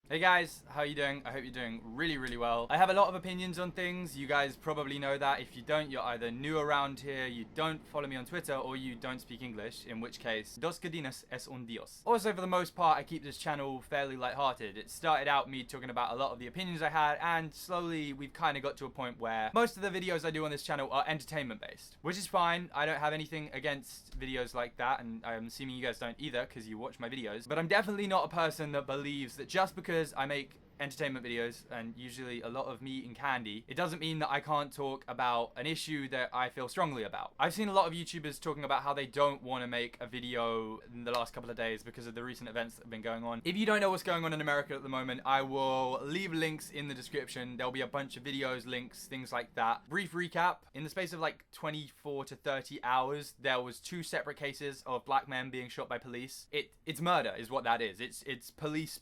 Hey guys, how you doing? I hope you're doing really well. I have a lot of opinions on things. You guys probably know that. If you don't, you're either new around here, you don't follow me on Twitter, or you don't speak English, in which case, dos cadenas es un dios. Also, for the most part, I keep this channel fairly lighthearted. It started out me talking about a lot of the opinions I had, and slowly we've kind of got to a point where most of the videos I do on this channel are entertainment based, which is fine. I don't have anything against videos like that, and I'm assuming you guys don't either because you watch my videos. But I'm definitely not a person that believes that just because I make entertainment videos, and usually a lot of meat and candy, it doesn't mean that I can't talk about an issue that I feel strongly about. I've seen a lot of YouTubers talking about how they don't want to make a video in the last couple of days because of the recent events that have been going on. If you don't know what's going on in America at the moment, I will leave links in the description. There'll be a bunch of videos, links, things like that. Brief recap, in the space of like 24 to 30 hours, there was 2 separate cases of black men being shot by police. It's murder is what that is. It's police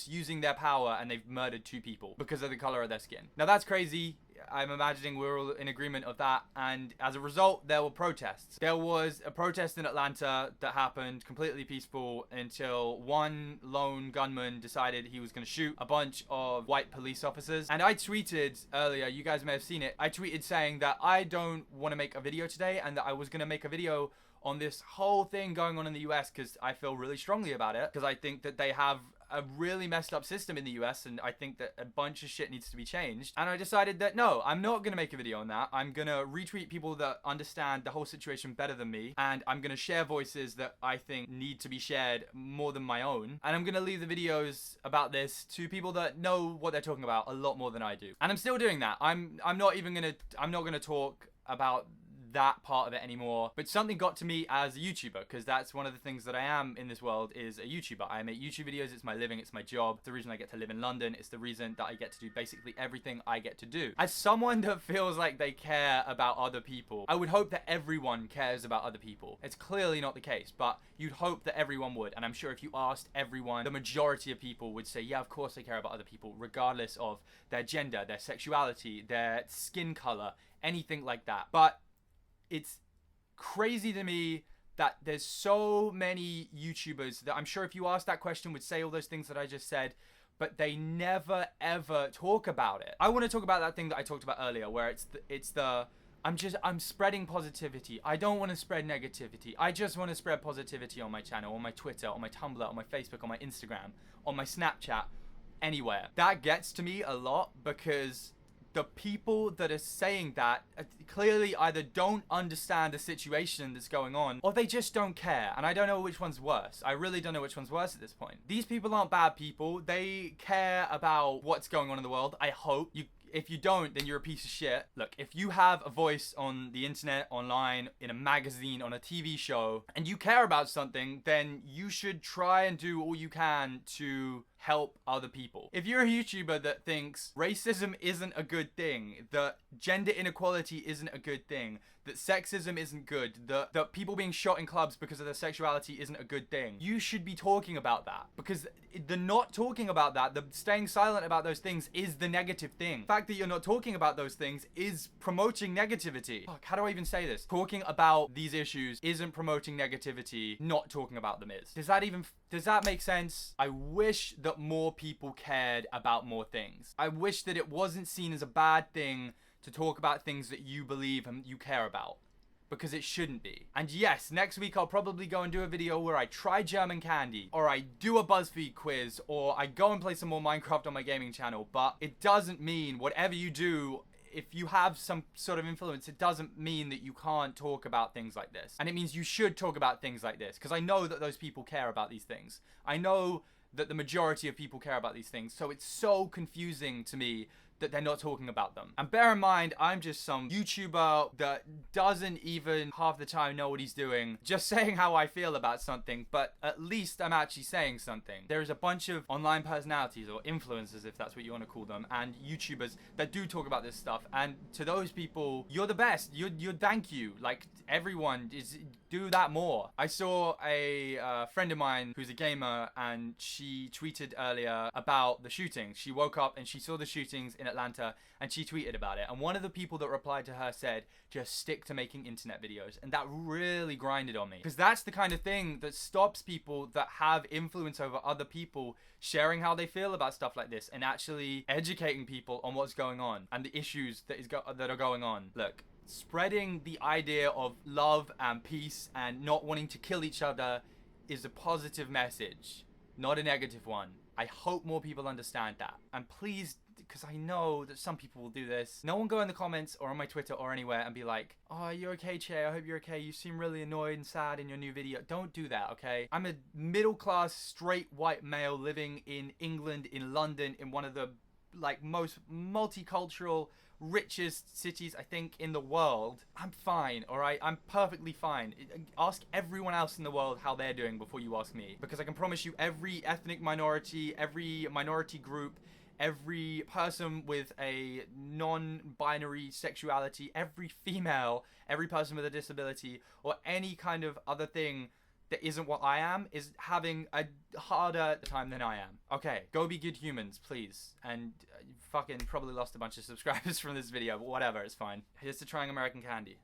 using their power, and they've murdered 2 people because of the color of their skin. Now that's crazy. I'm imagining we're all in agreement of that, and as a result there were protests. There was a protest in Atlanta that happened completely peaceful until one lone gunman decided he was going to shoot a bunch of white police officers. And I tweeted earlier, you guys may have seen it, I tweeted saying that I don't want to make a video today, and that I was going to make a video on this whole thing going on in the US because I feel really strongly about it, because I think that they have a really messed up system in the US, and I think that a bunch of shit needs to be changed. And I decided that no, I'm not gonna make a video on that. I'm gonna retweet people that understand the whole situation better than me, and I'm gonna share voices that I think need to be shared more than my own. And I'm gonna leave the videos about this to people that know what they're talking about a lot more than I do. And I'm still doing that. I'm not gonna talk about that part of it anymore, but something got to me as a YouTuber, because that's one of the things that I am in this world, is a YouTuber. I make YouTube videos, it's my living, it's my job, it's the reason I get to live in London, it's the reason that I get to do basically everything I get to do. As someone that feels like they care about other people, I would hope that everyone cares about other people. It's clearly not the case, but you'd hope that everyone would, and I'm sure if you asked everyone, the majority of people would say, yeah, of course I care about other people, regardless of their gender, their sexuality, their skin color, anything like that. But it's crazy to me that there's so many YouTubers that I'm sure if you asked that question would say all those things that I just said, but they never ever talk about it. I want to talk about that thing that I talked about earlier, where I'm spreading positivity. I don't want to spread negativity. I just want to spread positivity on my channel, on my Twitter, on my Tumblr, on my Facebook, on my Instagram, on my Snapchat, anywhere. That gets to me a lot because the people that are saying that clearly either don't understand the situation that's going on, or they just don't care. And I don't know which one's worse. I really don't know which one's worse at this point. These people aren't bad people. They care about what's going on in the world. I hope. If you don't, then you're a piece of shit. Look, if you have a voice on the internet, online, in a magazine, on a TV show, and you care about something, then you should try and do all you can to help other people. If you're a YouTuber that thinks racism isn't a good thing, that gender inequality isn't a good thing, that sexism isn't good, that people being shot in clubs because of their sexuality isn't a good thing, you should be talking about that. Because the not talking about that, the staying silent about those things is the negative thing. The fact that you're not talking about those things is promoting negativity. Fuck, how do I even say this? Talking about these issues isn't promoting negativity, not talking about them is. Does that make sense? I wish that more people cared about more things. I wish that it wasn't seen as a bad thing to talk about things that you believe and you care about, because it shouldn't be. And yes, next week I'll probably go and do a video where I try German candy, or I do a BuzzFeed quiz, or I go and play some more Minecraft on my gaming channel, but it doesn't mean whatever you do, if you have some sort of influence, it doesn't mean that you can't talk about things like this. And it means you should talk about things like this, because I know that those people care about these things. I know that the majority of people care about these things, so it's so confusing to me that they're not talking about them. And bear in mind, I'm just some YouTuber that doesn't even half the time know what he's doing, just saying how I feel about something, but at least I'm actually saying something. There's a bunch of online personalities, or influencers if that's what you want to call them, and YouTubers that do talk about this stuff, and to those people, you're the best. You're thank you. Like, everyone do that more. I saw a friend of mine who's a gamer, and she tweeted earlier about the shootings. She woke up and she saw the shootings in Atlanta, and she tweeted about it. And one of the people that replied to her said, just stick to making internet videos. And that really grinded on me, because that's the kind of thing that stops people that have influence over other people sharing how they feel about stuff like this and actually educating people on what's going on and the issues that are going on. Look, spreading the idea of love and peace and not wanting to kill each other is a positive message, not a negative one. I hope more people understand that. And please, because I know that some people will do this, no one go in the comments or on my Twitter or anywhere and be like, oh, are you okay, Che? I hope you're okay. You seem really annoyed and sad in your new video. Don't do that, okay? I'm a middle-class, straight white male living in England, in London, in one of the like most multicultural, richest cities I think in the world. I'm fine, all right? I'm perfectly fine. Ask everyone else in the world how they're doing before you ask me, because I can promise you every ethnic minority, every minority group, every person with a non-binary sexuality, every female, every person with a disability, or any kind of other thing that isn't what I am is having a harder time than I am. Okay, go be good humans, please. And you fucking probably lost a bunch of subscribers from this video, but whatever, it's fine. Here's to trying American candy.